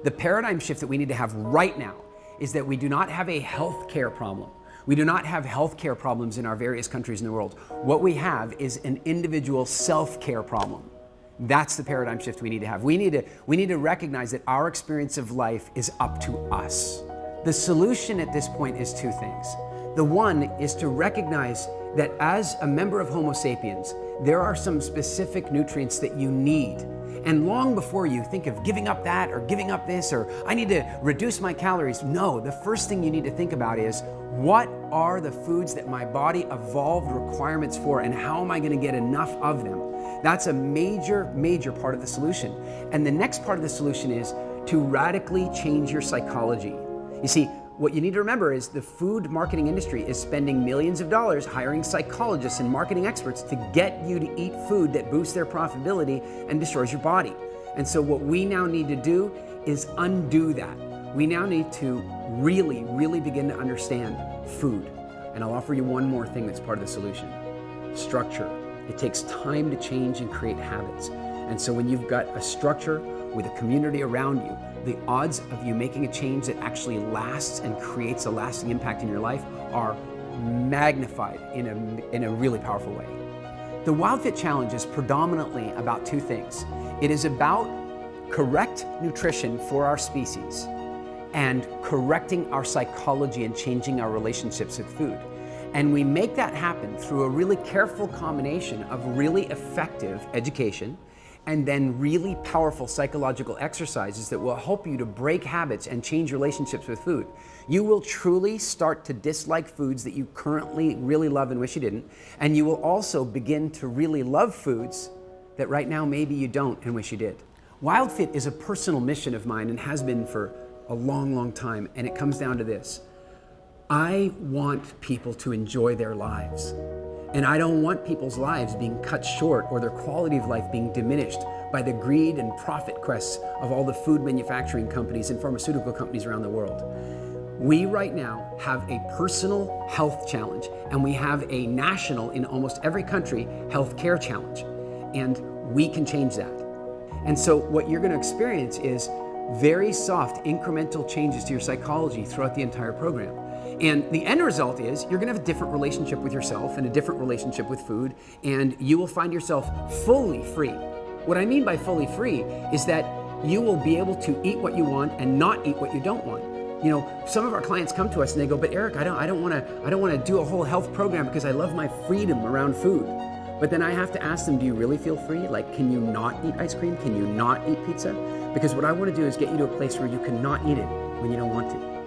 The paradigm shift that we need to have right now is that we do not have a healthcare problem. We do not have healthcare problems in our various countries in the world. What we have is an individual self-care problem. That's the paradigm shift we need to have. We need to recognize that our experience of life is up to us. The solution at this point is two things. The one is to recognize that as a member of Homo sapiens, there are some specific nutrients that you need. And long before you think of giving up that or giving up this or I need to reduce my calories, no, the first thing you need to think about is what are the foods that my body evolved requirements for and how am I going to get enough of them? That's a major, major part of the solution. And the next part of the solution is to radically change your psychology. You see, what you need to remember is the food marketing industry is spending millions of dollars hiring psychologists and marketing experts to get you to eat food that boosts their profitability and destroys your body. And so what we now need to do is undo that. We now need to really, really begin to understand food. And I'll offer you one more thing that's part of the solution. Structure. It takes time to change and create habits. And so when you've got a structure with a community around you, the odds of you making a change that actually lasts and creates a lasting impact in your life are magnified in a really powerful way. The WILDFIT Challenge is predominantly about two things. It is about correct nutrition for our species and correcting our psychology and changing our relationships with food. And we make that happen through a really careful combination of really effective education and then really powerful psychological exercises that will help you to break habits and change relationships with food. You will truly start to dislike foods that you currently really love and wish you didn't, and you will also begin to really love foods that right now maybe you don't and wish you did. WILDFIT is a personal mission of mine and has been for a long, long time, and it comes down to this. I want people to enjoy their lives. And I don't want people's lives being cut short or their quality of life being diminished by the greed and profit quests of all the food manufacturing companies and pharmaceutical companies around the world. We right now have a personal health challenge, and we have a national, in almost every country, healthcare challenge. And we can change that. And so what you're going to experience is very soft incremental changes to your psychology throughout the entire program. And the end result is you're going to have a different relationship with yourself and a different relationship with food, and you will find yourself fully free. What I mean by fully free is that you will be able to eat what you want and not eat what you don't want. You know, some of our clients come to us and they go, "But Eric, I don't want to do a whole health program because I love my freedom around food." But then I have to ask them, do you really feel free? Like, can you not eat ice cream? Can you not eat pizza? Because what I want to do is get you to a place where you can not eat it when you don't want to.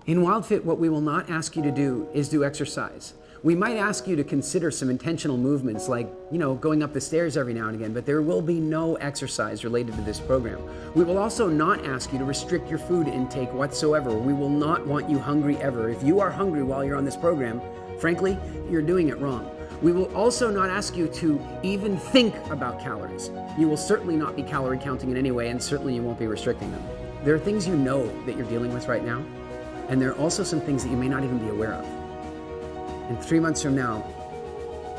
In WILDFIT, what we will not ask you to do is do exercise. We might ask you to consider some intentional movements like, going up the stairs every now and again, but there will be no exercise related to this program. We will also not ask you to restrict your food intake whatsoever. We will not want you hungry ever. If you are hungry while you're on this program, frankly, you're doing it wrong. We will also not ask you to even think about calories. You will certainly not be calorie counting in any way, and certainly you won't be restricting them. There are things you know that you're dealing with right now, and there are also some things that you may not even be aware of. And 3 months from now,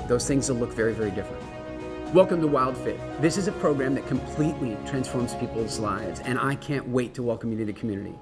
those things will look very, very different. Welcome to WILDFIT. This is a program that completely transforms people's lives, and I can't wait to welcome you to the community.